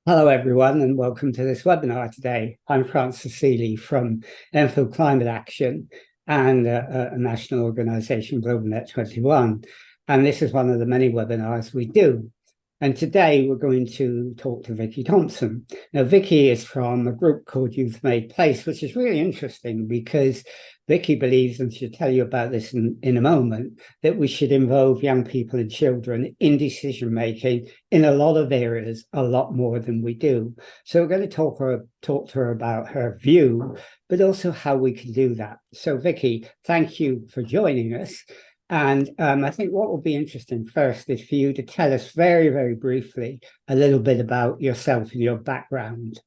Hello, everyone, and welcome to this webinar today. I'm Francis Seeley from Enfield Climate Action and a national organisation, GlobalNet 21. And this is one of the many webinars we do. And today we're going to talk to Vikki Thompson. Now, Vikki is from a group called Youth Made Place, which is really interesting because Vikki believes, and she'll tell you about this in a moment, that we should involve young people and children in decision-making in a lot of areas, a lot more than we do. So we're going to talk to her about her view, but also how we can do that. So Vikki, thank you for joining us. And I think what will be interesting first is for you to tell us very, very briefly a little bit about yourself and your background.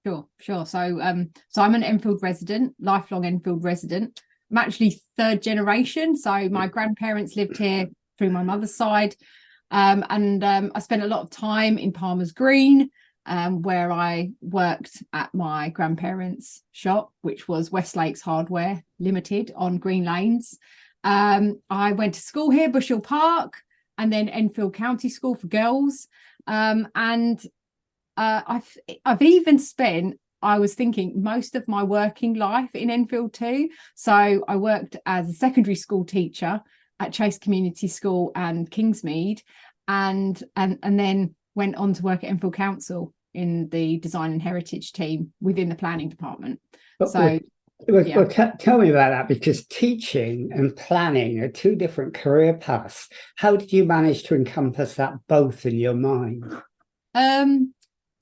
Sure. So I'm an Enfield resident, lifelong Enfield resident. I'm actually third generation. So my grandparents lived here through my mother's side. I spent a lot of time in Palmer's Green, where I worked at my grandparents' shop, which was Westlakes Hardware Limited on Green Lanes. I went to school here, Bushell Park, and then Enfield County School for girls. I've even spent, I was thinking, most of my working life in Enfield too. So I worked as a secondary school teacher at Chase Community School and Kingsmead, and then went on to work at Enfield Council in the design and heritage team within the planning department. Tell me about that, because teaching and planning are two different career paths. How did you manage to encompass that both in your mind?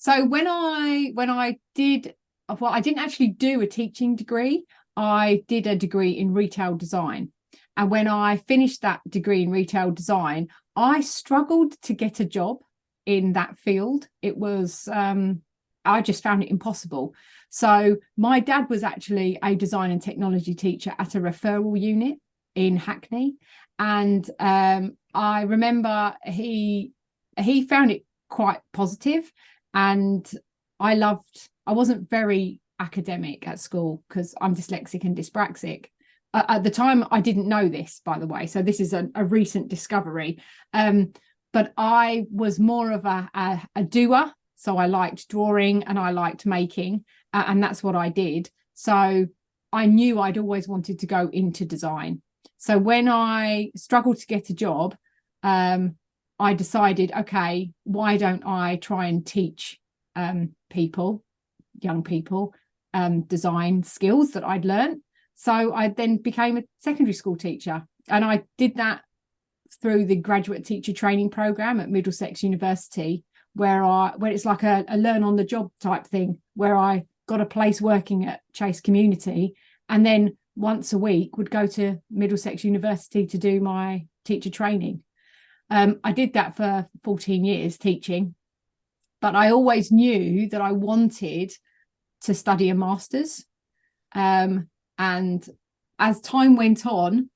So when I did, well, I didn't actually do a teaching degree. I did a degree in retail design. And when I finished that degree in retail design, I struggled to get a job in that field. It was, I just found it impossible. So my dad was actually a design and technology teacher at a referral unit in Hackney. And I remember he found it quite positive. And I wasn't very academic at school because I'm dyslexic and dyspraxic. At the time, I didn't know this, by the way. So this is a recent discovery. But I was more of a doer. So I liked drawing and I liked making, and that's what I did. So I knew I'd always wanted to go into design. So when I struggled to get a job, I decided, okay, why don't I try and teach young people, design skills that I'd learned. So I then became a secondary school teacher, and I did that through the graduate teacher training program at Middlesex University, where it's like a learn on the job type thing, where I got a place working at Chase Community, and then once a week would go to Middlesex University to do my teacher training. I did that for 14 years teaching, but I always knew that I wanted to study a master's. And as time went on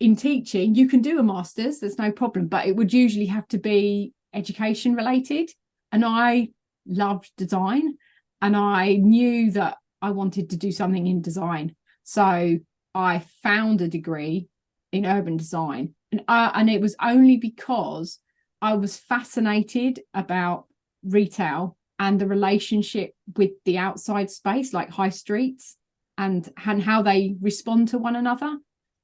in teaching, you can do a master's, there's no problem, but it would usually have to be education related. And I loved design, and I knew that I wanted to do something in design. So I found a degree in urban design, and it was only because I was fascinated about retail and the relationship with the outside space, like high streets, and how they respond to one another.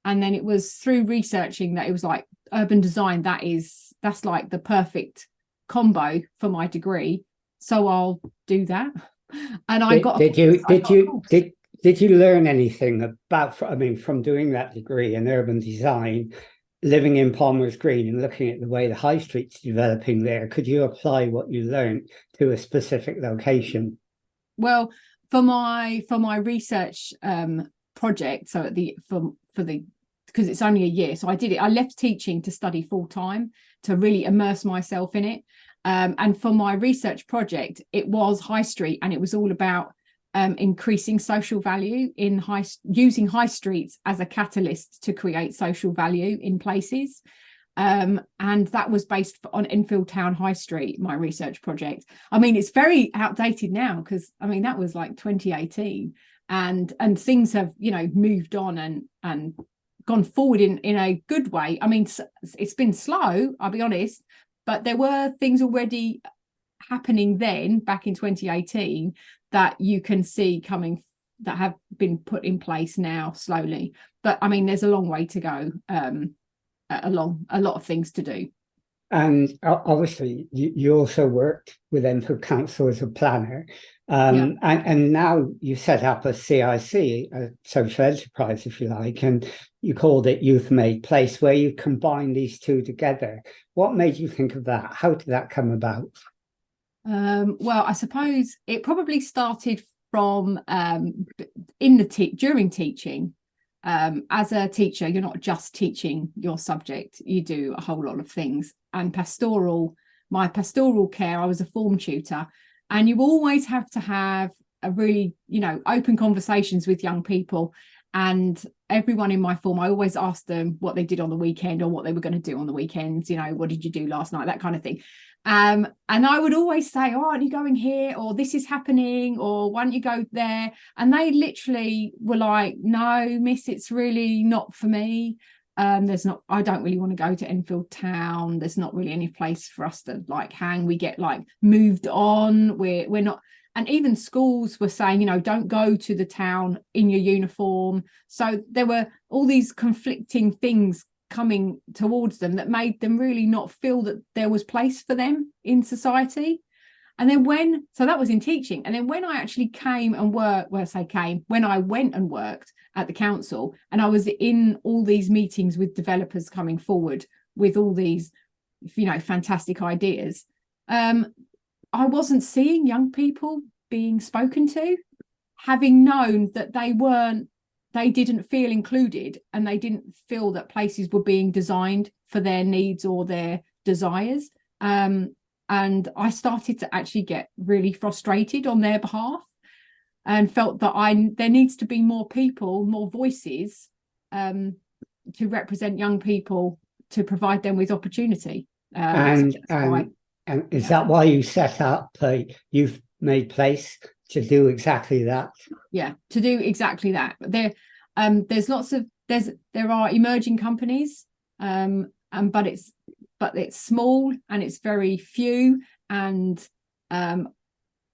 And then it was through researching that it was like urban design, that's like the perfect combo for my degree. So I'll do that. And Did you learn anything about, from doing that degree in urban design, living in Palmer's Green and looking at the way the high street's developing there? Could you apply what you learned to a specific location? Well, for my research project, so because it's only a year, so I left teaching to study full time to really immerse myself in it. And for my research project, it was high street, and it was all about increasing social value in using high streets as a catalyst to create social value in places. And that was based on Enfield Town High Street, my research project. I mean, it's very outdated now because that was like 2018, and things have moved on and gone forward in a good way. I mean, it's been slow, I'll be honest, but there were things already happening then back in 2018 that you can see coming, that have been put in place now slowly. But I mean, there's a long way to go, a lot of things to do. And obviously, you also worked with Enfield Council as a planner. And now you set up a CIC, a social enterprise, if you like, and you called it Youth Made Place, where you combine these two together. What made you think of that? How did that come about? Well, I suppose it probably started from during teaching. As a teacher, you're not just teaching your subject, you do a whole lot of things. And my pastoral care, I was a form tutor, and you always have to have a really, open conversations with young people. And everyone in my form, I always asked them what they did on the weekend or what they were going to do on the weekends. What did you do last night? That kind of thing. And I would always say, oh, aren't you going here? Or this is happening, or why don't you go there? And they literally were like, no, miss, it's really not for me. I don't really want to go to Enfield Town. There's not really any place for us to hang. We get moved on. We're not. And even schools were saying, don't go to the town in your uniform. So there were all these conflicting things coming towards them that made them really not feel that there was place for them in society. And then so that was in teaching. And then when I actually came and worked, when I went and worked at the council, and I was in all these meetings with developers coming forward with all these, fantastic ideas, I wasn't seeing young people being spoken to, having known that they didn't feel included, and they didn't feel that places were being designed for their needs or their desires. And I started to actually get really frustrated on their behalf, and felt that there needs to be more people, more voices to represent young people, to provide them with opportunity. And is that why you set up a Youth Made Place, to do exactly that? Yeah, to do exactly that. There are emerging companies, but it's small and it's very few, and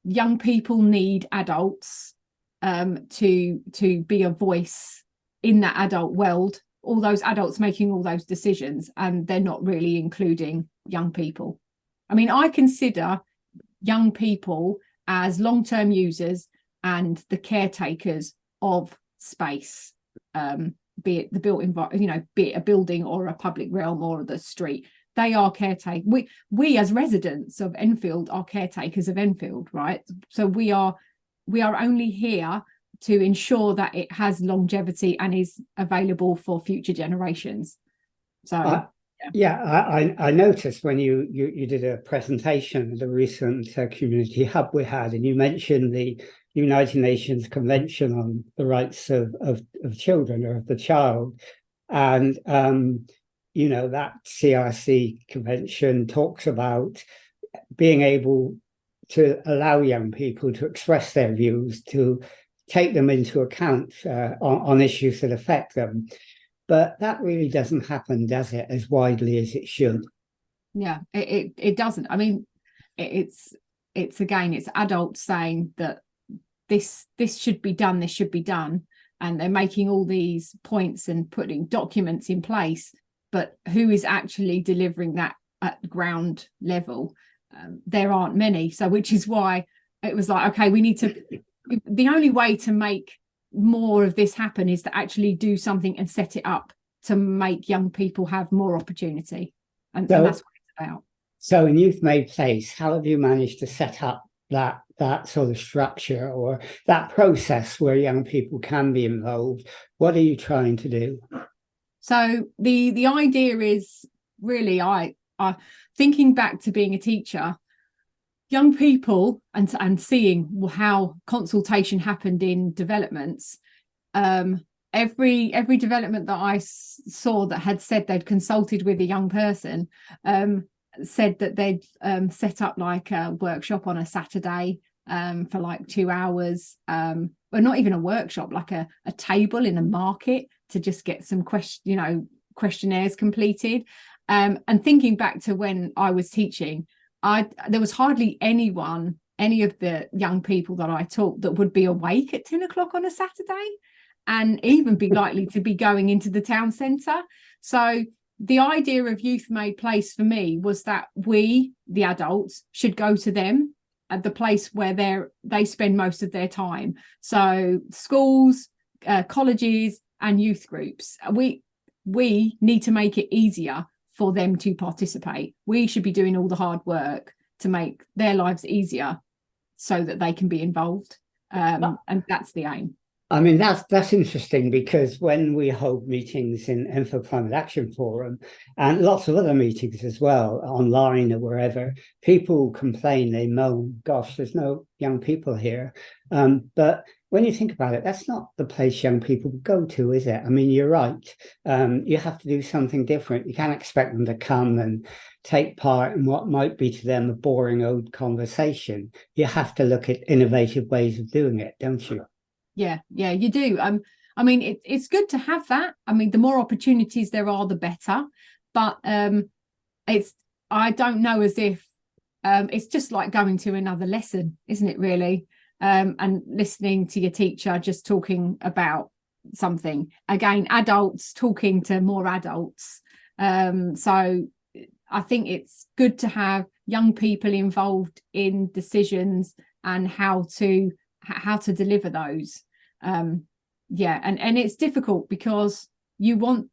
young people need adults to be a voice in that adult world. All those adults making all those decisions, and they're not really including young people. I mean, I consider young people as long-term users and the caretakers of space, be it the built environment, be it a building or a public realm or the street. They are caretakers. We as residents of Enfield are caretakers of Enfield, right? So we are only here to ensure that it has longevity and is available for future generations. So I noticed when you did a presentation at the recent community hub we had, and you mentioned the United Nations Convention on the Rights of Children, or of the Child, and that CIC convention talks about being able to allow young people to express their views, to take them into account on issues that affect them. But that really doesn't happen, does it, as widely as it should? Yeah, it doesn't. I mean, it's adults saying that this should be done, this should be done, and they're making all these points and putting documents in place, but who is actually delivering that at ground level? There aren't many. So which is why it was like, okay, we need to, the only way to make more of this happen is to actually do something and set it up to make young people have more opportunity. And that's what it's about. So in Youth Made Place, how have you managed to set up that sort of structure, or that process where young people can be involved? What are you trying to do? So the idea is really, I thinking back to being a teacher, young people, and seeing how consultation happened in developments. Every development that I saw that had said they'd consulted with a young person said that they'd set up like a workshop on a Saturday for like 2 hours, or not even a workshop, like a table in a market to just get some questionnaires completed. And thinking back to when I was teaching, there was hardly any of the young people that I taught that would be awake at 10 o'clock on a Saturday and even be likely to be going into the town centre. So the idea of Youth Made Place for me was that we, the adults, should go to them at the place where they spend most of their time. So schools, colleges and youth groups. We need to make it easier for them to participate. We should be doing all the hard work to make their lives easier so that they can be involved. And that's the aim. I mean, that's interesting, because when we hold meetings in Enfield Climate Action Forum and lots of other meetings as well, online or wherever, people complain, they moan, gosh, there's no young people here. But when you think about it, that's not the place young people go to, is it? I mean, you're right. You have to do something different. You can't expect them to come and take part in what might be to them a boring old conversation. You have to look at innovative ways of doing it, don't you? Yeah, you do. I mean, it's good to have that. I mean, the more opportunities there are, the better. But I don't know as if it's just like going to another lesson, isn't it, really? And listening to your teacher just talking about something. Again, adults talking to more adults. So I think it's good to have young people involved in decisions and how to deliver those. And it's difficult because you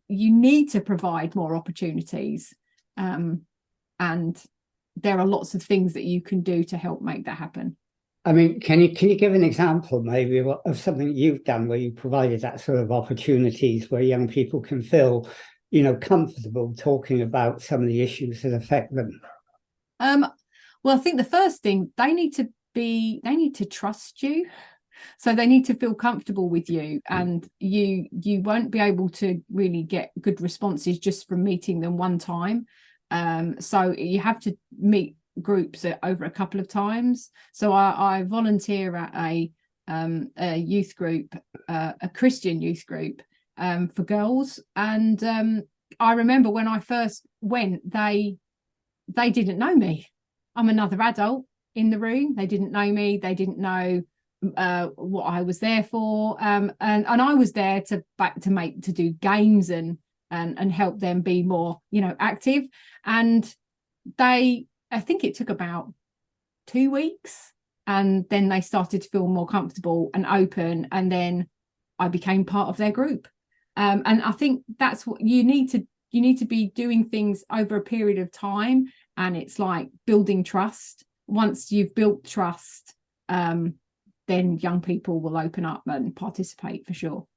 need to provide more opportunities, and there are lots of things that you can do to help make that happen. I mean, can you give an example maybe of something you've done where you provided that sort of opportunities where young people can feel, comfortable talking about some of the issues that affect them? Well, I think the first thing, they need to trust you. So they need to feel comfortable with you, and you won't be able to really get good responses just from meeting them one time. So you have to meet groups over a couple of times. So I volunteer at a youth group, a Christian youth group, for girls. And I remember when I first went, they didn't know me. I'm another adult in the room. They didn't know me. They didn't know what I was there for. And I was there to do games and help them be more, active. And I think it took about 2 weeks, and then they started to feel more comfortable and open, and then I became part of their group. And I think that's what you need to be doing things over a period of time, and it's like building trust. Once you've built trust, then young people will open up and participate for sure.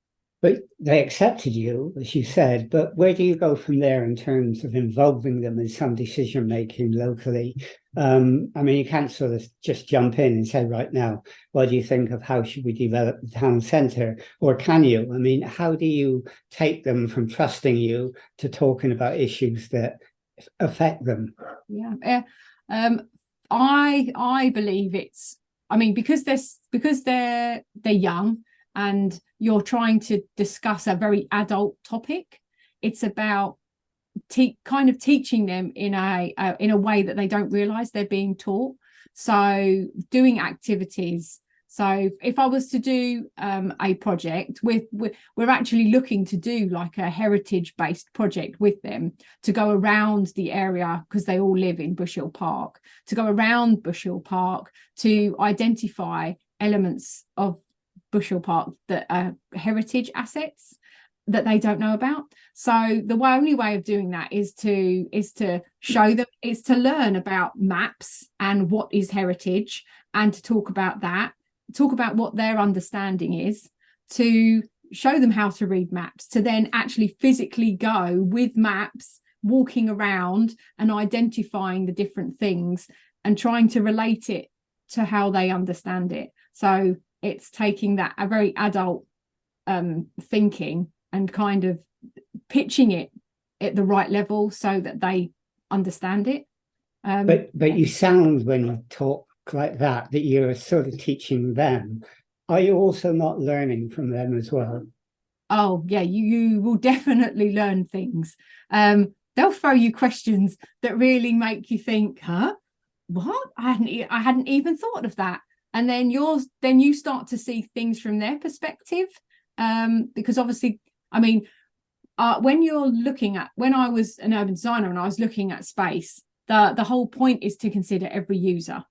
But they accepted you, as you said, but where do you go from there in terms of involving them in some decision making locally? I mean, you can't sort of just jump in and say, right now, what do you think of how should we develop the town centre? Or can you? I mean, how do you take them from trusting you to talking about issues that affect them? Yeah. I believe because they're young and you're trying to discuss a very adult topic, it's about kind of teaching them in a way that they don't realize they're being taught. So doing activities. So if I was to do a project we're actually looking to do like a heritage-based project with them, to go around the area, because they all live in Bush Hill Park, to go around Bush Hill Park to identify elements of Bush Hill Park that are heritage assets that they don't know about. So the only way of doing that is to show them, is to learn about maps and what is heritage, and to talk about what their understanding is, to show them how to read maps, to then actually physically go with maps, walking around and identifying the different things and trying to relate it to how they understand it. So it's taking that a very adult thinking and kind of pitching it at the right level so that they understand it. But you sound, when you talk like that you're sort of teaching them. Are you also not learning from them as well? Oh yeah, you will definitely learn things. they'll throw you questions that really make you think, huh, what? I hadn't even thought of that. And then you start to see things from their perspective, because obviously, I mean, when I was an urban designer and I was looking at space, the whole point is to consider every user,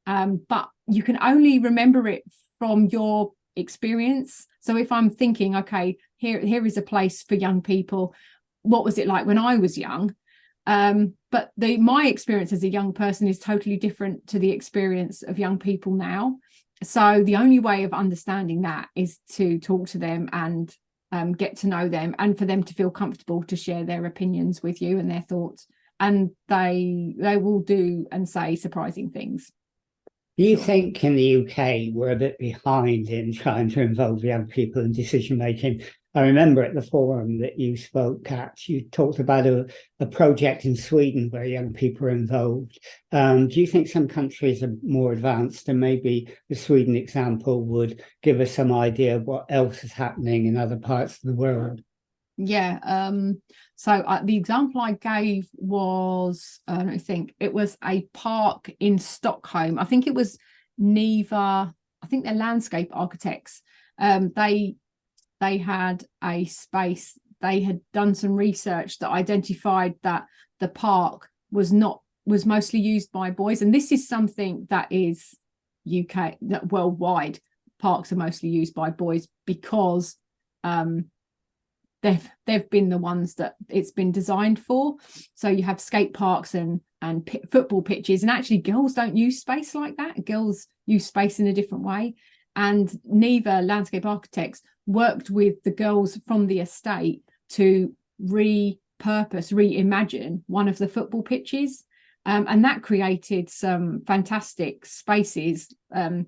but you can only remember it from your experience. So if I'm thinking, okay, here is a place for young people, what was it like when I was young? But my experience as a young person is totally different to the experience of young people now. So the only way of understanding that is to talk to them and get to know them, and for them to feel comfortable to share their opinions with you and their thoughts. And they will do and say surprising things. Do you think in the UK we're a bit behind in trying to involve young people in decision making? I remember at the forum that you spoke at, you talked about a project in Sweden where young people are involved. Do you think some countries are more advanced, and maybe the Sweden example would give us some idea of what else is happening in other parts of the world? Yeah. So the example I gave was, I think it was a park in Stockholm. I think it was Niva. I think they're landscape architects. They had a space. They had done some research that identified that the park was mostly used by boys. And this is something that is UK, that worldwide parks are mostly used by boys, because they've been the ones that it's been designed for. So you have skate parks and football pitches, and actually girls don't use space like that. Girls use space in a different way. And Neva Landscape Architects worked with the girls from the estate to reimagine one of the football pitches. And that created some fantastic spaces. The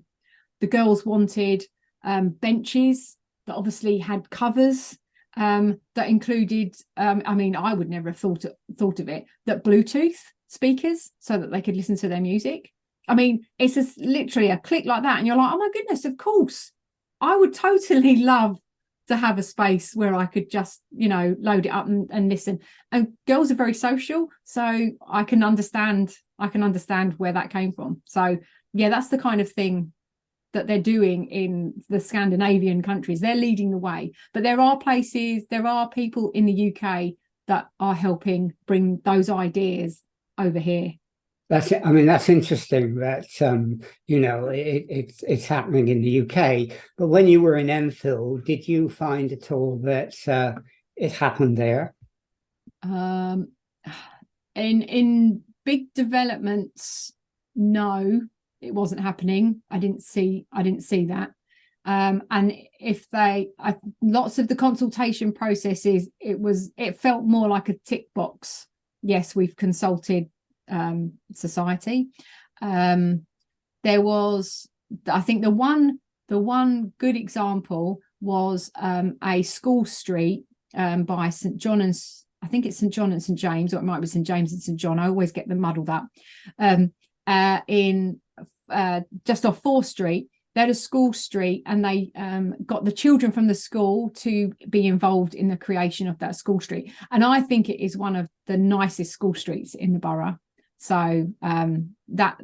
girls wanted benches that obviously had covers that included, I mean, I would never have thought of it, that Bluetooth speakers so that they could listen to their music. I mean, it's just literally a click like that, and you're like, oh my goodness, of course. I would totally love to have a space where I could just, load it up and listen. And girls are very social, so I can understand where that came from. So yeah, that's the kind of thing that they're doing in the Scandinavian countries. They're leading the way. But there are people in the UK that are helping bring those ideas over here. That's interesting that it's happening in the UK. But when you were in MPhil, did you find at all that it happened there? In big developments, no, it wasn't happening. I didn't see that. And if lots of the consultation processes, it felt more like a tick box. Yes, we've consulted society. There was, I think the one good example was a school street by St John and I think it's St John and St James, or it might be St James and St John. I always get them muddled up. In just off 4th Street, they had a school street, and they got the children from the school to be involved in the creation of that school street. And I think it is one of the nicest school streets in the borough. So that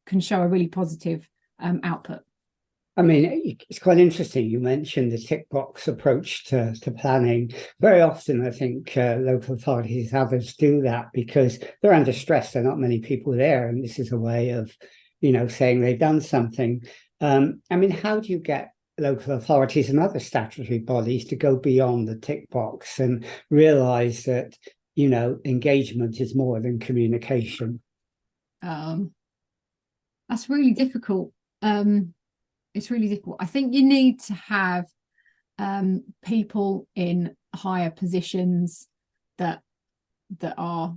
can show a really positive output. I mean, it's quite interesting. You mentioned the tick box approach to planning. Very often, I think local authorities, others do that because they're under stress. There are not many people there, and this is a way of, saying they've done something. I mean, how do you get local authorities and other statutory bodies to go beyond the tick box and realise that, engagement is more than communication? That's really difficult. It's really difficult. I think you need to have people in higher positions that are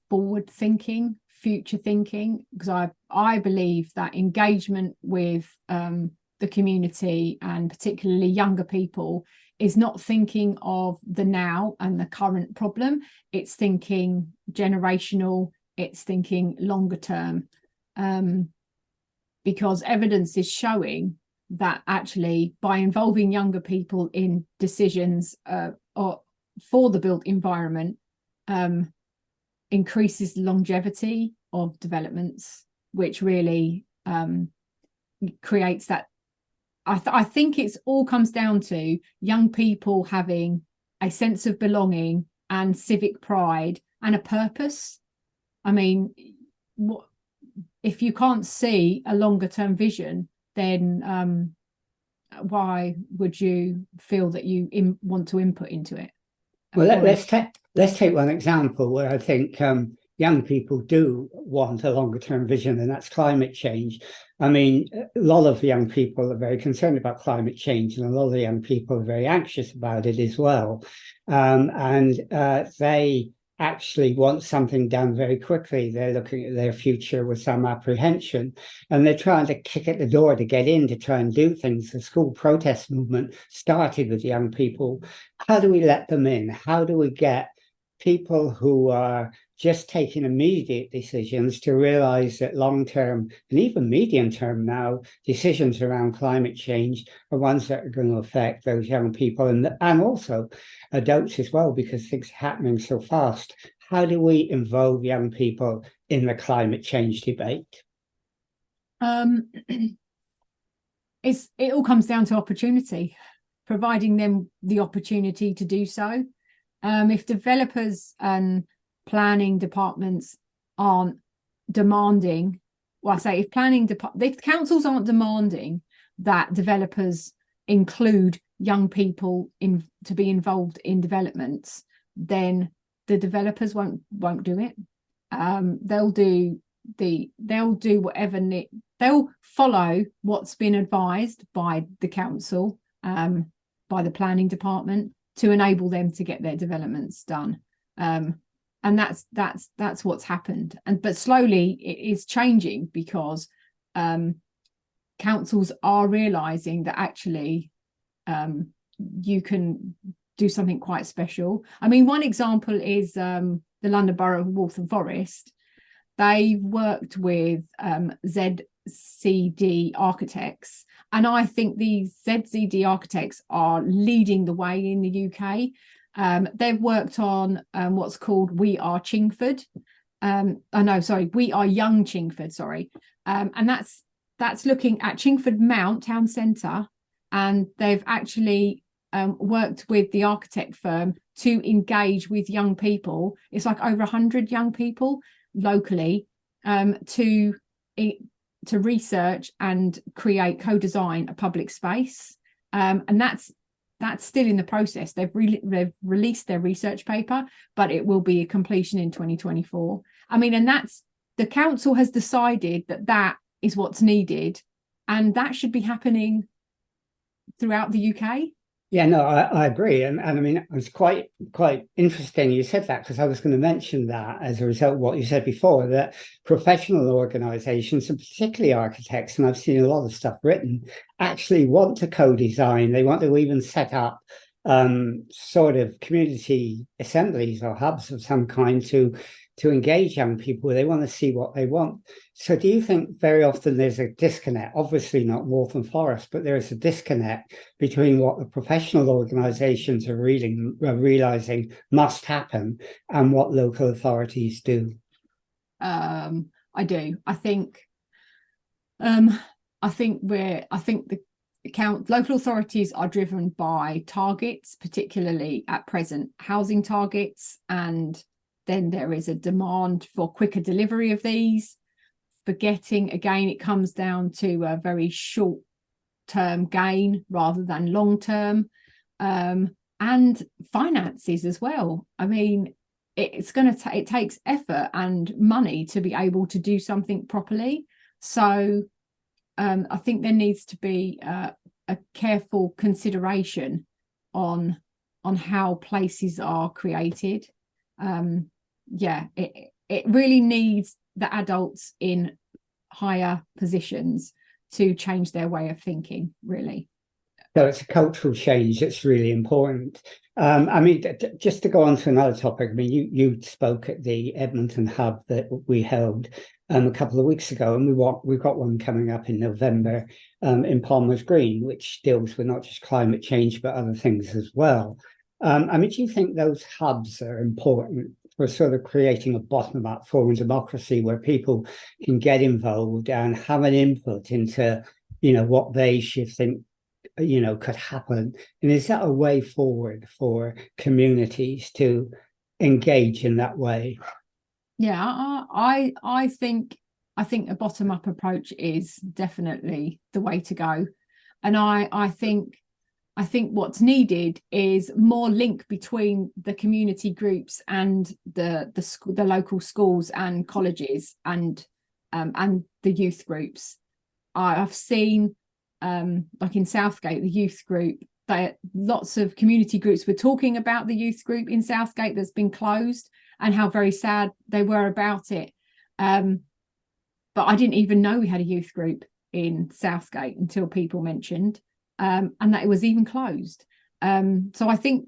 forward thinking, future thinking, because I believe that engagement with the community, and particularly younger people, is not thinking of the now and the current problem. It's thinking generational, it's thinking longer term, because evidence is showing that actually by involving younger people in decisions or for the built environment, increases longevity of developments, which really creates that. I think it's all comes down to young people having a sense of belonging and civic pride and a purpose. I mean, what if you can't see a longer term vision, then why would you feel that you want to input into it? Well, let's take one example where I think young people do want a longer term vision, and that's climate change. I mean, a lot of young people are very concerned about climate change, and a lot of young people are very anxious about it as well. They actually want something done very quickly. They're looking at their future with some apprehension, and they're trying to kick at the door to get in to try and do things. The school protest movement started with young people. How do we let them in? How do we get people who are just taking immediate decisions to realize that long-term and even medium-term now decisions around climate change are ones that are going to affect those young people and also adults as well, because things are happening so fast? How do we involve young people in the climate change debate? It all comes down to opportunity, providing them the opportunity to do so. If developers and planning departments aren't demanding, well, I say if councils aren't demanding that developers include young people to be involved in developments, then the developers won't do it. They'll do whatever they'll follow what's been advised by the council, by the planning department, to enable them to get their developments done. And that's what's happened. But slowly it is changing, because councils are realizing that actually you can do something quite special. I mean, one example is the London Borough of Waltham Forest. They worked with ZCD architects, and I think these ZCD architects are leading the way in the UK. They've worked on what's called We Are Chingford. We Are Young Chingford, sorry. And that's looking at Chingford Mount Town Centre, and they've actually worked with the architect firm to engage with young people. It's like over 100 young people locally to research and create, co-design a public space. And that's still in the process. They've released their research paper, but it will be a completion in 2024. I mean, and that's, the council has decided that is what's needed, and that should be happening throughout the UK. Yeah, no, I agree. And I mean, it was quite interesting you said that, because I was going to mention that as a result of what you said before, that professional organizations, and particularly architects, and I've seen a lot of stuff written, actually want to co-design. They want to even set up sort of community assemblies or hubs of some kind to engage young people. They want to see what they want. So do you think very often there's a disconnect? Obviously not Waltham Forest, but there is a disconnect between what the professional organizations are realizing must happen and what local authorities do? I do. I think the local authorities are driven by targets, particularly at present housing targets, and then there is a demand for quicker delivery of these. Forgetting, again, it comes down to a very short-term gain rather than long-term, and finances as well. I mean, it takes effort and money to be able to do something properly. So I think there needs to be a careful consideration on how places are created. It really needs the adults in higher positions to change their way of thinking, really. So it's a cultural change that's really important. I mean, just to go on to another topic, I mean, you spoke at the Edmonton Hub that we held a couple of weeks ago, and we've got one coming up in November in Palmer's Green, which deals with not just climate change, but other things as well. I mean, do you think those hubs are important for sort of creating a bottom-up form of democracy where people can get involved and have an input into, what they should think, could happen? And is that a way forward for communities to engage in that way? Yeah, I think a bottom-up approach is definitely the way to go. And I think what's needed is more link between the community groups and the local schools and colleges and the youth groups. I've seen like in Southgate, the youth group, that lots of community groups were talking about the youth group in Southgate that's been closed and how very sad they were about it. But I didn't even know we had a youth group in Southgate until people mentioned, and that it was even closed. So I think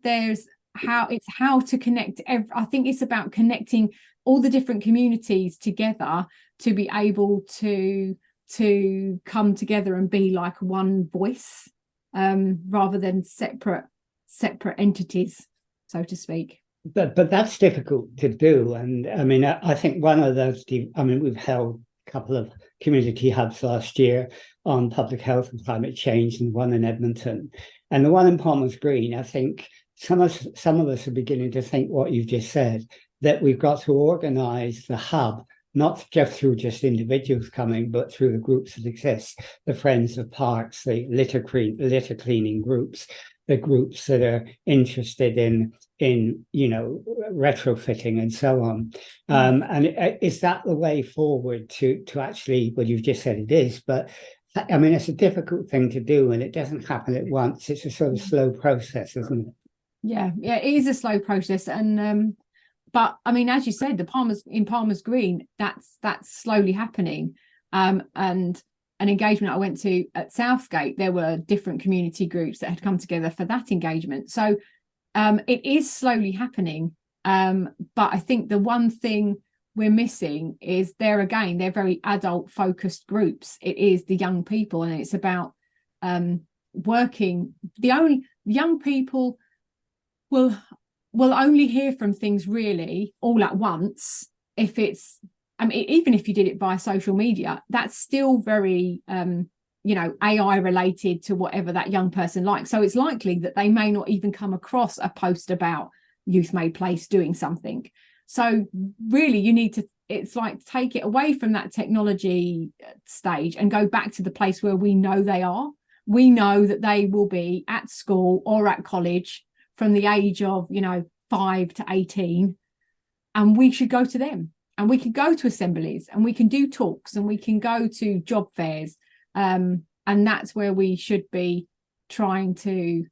there's how to connect. I think it's about connecting all the different communities together to be able to come together and be like one voice, rather than separate entities, so to speak. But that's difficult to do. And I mean, I think one of those, we've held a couple of community hubs last year on public health and climate change, and one in Edmonton. And the one in Palmer's Green, I think some of us are beginning to think what you've just said, that we've got to organise the hub, not just through individuals coming, but through the groups that exist, the Friends of Parks, the litter cleaning groups, the groups that are interested in retrofitting and so on. And is that the way forward to actually, well, you've just said it is, but I mean, it's a difficult thing to do and it doesn't happen at once. It's a sort of slow process, isn't it? Yeah, it is a slow process. And but I mean, as you said, Palmer's Green, that's slowly happening. And an engagement I went to at Southgate, there were different community groups that had come together for that engagement. So it is slowly happening. But I think the one thing we're missing is they're very adult focused groups. It is the young people, and it's about working. The young people will only hear from things really all at once if it's, even if you did it via social media, that's still very, AI related to whatever that young person likes. So it's likely that they may not even come across a post about Youth Made Place doing something. So really you need to, it's like take it away from that technology stage and go back to the place where we know they are. We know that they will be at school or at college from the age of, 5 to 18, and we should go to them. And we can go to assemblies and we can do talks and we can go to job fairs. And that's where we should be trying to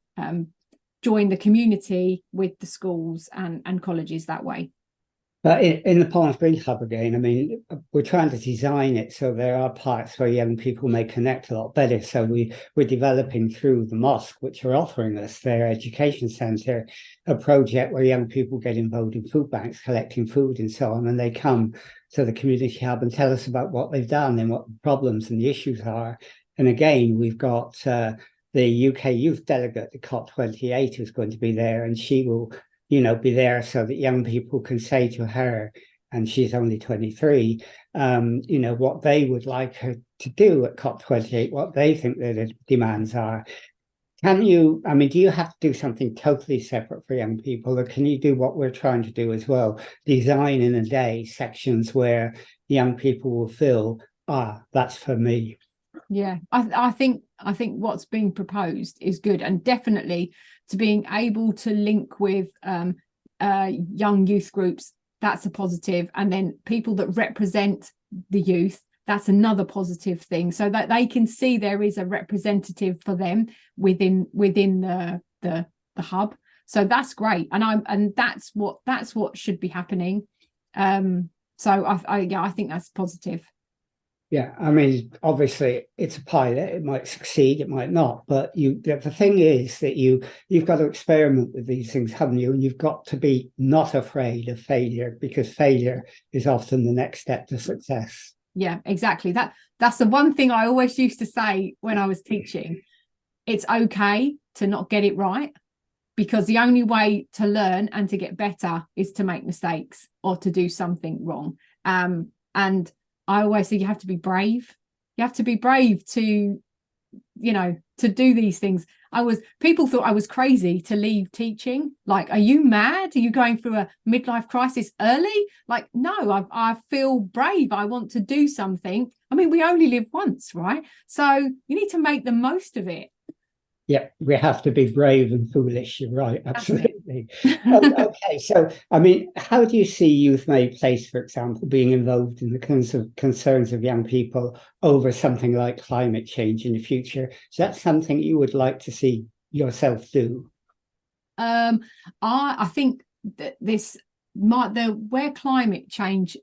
join the community with the schools and colleges that way. But in the Palmer's Green Hub again, we're trying to design it so there are parts where young people may connect a lot better. So we're developing through the mosque, which are offering us their education centre, a project where young people get involved in food banks, collecting food and so on. And they come to the community hub and tell us about what they've done and what the problems and the issues are. And again, we've got the UK youth delegate, the COP28, who's going to be there, and she will be there so that young people can say to her, and she's only 23, what they would like her to do at COP28, what they think their demands are. Do you have to do something totally separate for young people, or can you do what we're trying to do as well? Design in a day sections where young people will feel, that's for me. Yeah, I think what's being proposed is good, and definitely to being able to link with young youth groups, that's a positive. And then people that represent the youth, that's another positive thing, so that they can see there is a representative for them within the hub. So that's great, and that's what should be happening. So I think that's positive. Yeah, obviously it's a pilot. It might succeed, it might not. But the thing is that you've got to experiment with these things, haven't you? And you've got to be not afraid of failure, because failure is often the next step to success. Yeah, exactly. That's the one thing I always used to say when I was teaching. It's okay to not get it right. because the only way to learn and to get better is to make mistakes or to do something wrong. And I always say you have to be brave. You have to be brave to, to do these things. People thought I was crazy to leave teaching. Like, are you mad? Are you going through a midlife crisis early? Like, no, I feel brave. I want to do something. I mean, we only live once, right? So you need to make the most of it. Yeah, we have to be brave and foolish. You're right, absolutely. Okay, so I mean, how do you see Youth Made Place, for example, being involved in the concerns of young people over something like climate change in the future? Is that something you would like to see yourself do? I think that where climate change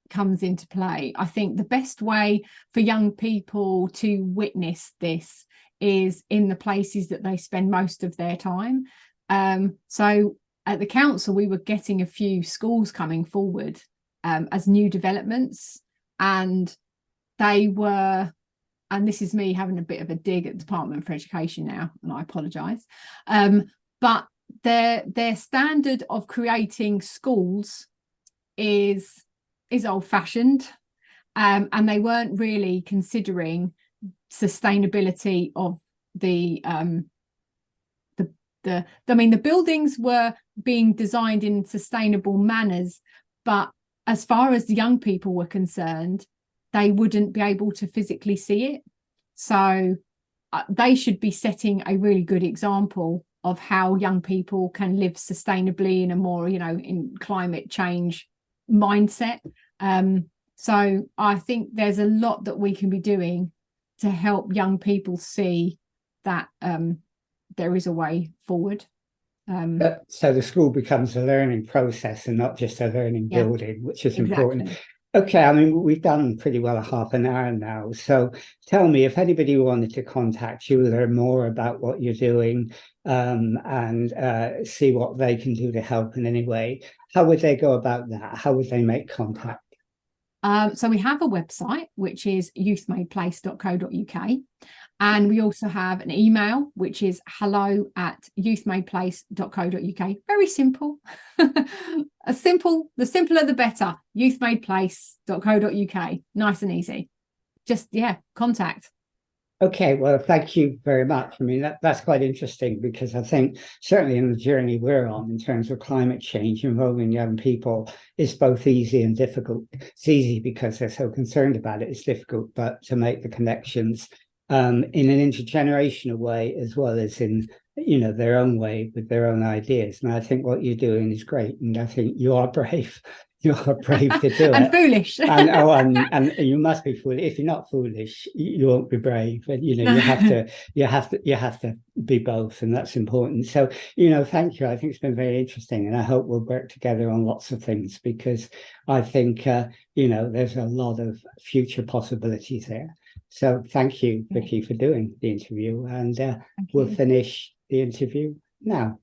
comes into play, I think the best way for young people to witness this is in the places that they spend most of their time. So at the council, we were getting a few schools coming forward as new developments, and and this is me having a bit of a dig at the Department for Education now, and I apologise, but their standard of creating schools is old-fashioned, and they weren't really considering sustainability of the buildings were being designed in sustainable manners, but as far as the young people were concerned, they wouldn't be able to physically see it. So they should be setting a really good example of how young people can live sustainably in a more, in climate change mindset. So I think there's a lot that we can be doing to help young people see that there is a way forward. So the school becomes a learning process and not just a learning building, which is important. Okay, I mean, we've done pretty well a half an hour now. So tell me, if anybody wanted to contact you, learn more about what you're doing, and see what they can do to help in any way, how would they go about that? How would they make contact? So we have a website, which is youthmadeplace.co.uk. And we also have an email, which is hello@youthmadeplace.co.uk. Very simple. The simpler the better. Youthmadeplace.co.uk. Nice and easy. Just, contact. Okay, well, thank you very much. I mean, that's quite interesting, because I think certainly in the journey we're on in terms of climate change involving young people is both easy and difficult. It's easy because they're so concerned about it. It's difficult, but to make the connections in an intergenerational way, as well as in, their own way with their own ideas. And I think what you're doing is great. And I think you are brave. You are brave to do and it. Foolish. and you must be foolish. If you're not foolish, you won't be brave. And you have to be both, and that's important. So thank you. I think it's been very interesting, and I hope we'll work together on lots of things, because I think there's a lot of future possibilities there. So thank you, Vikki, for doing the interview, and we'll finish the interview now.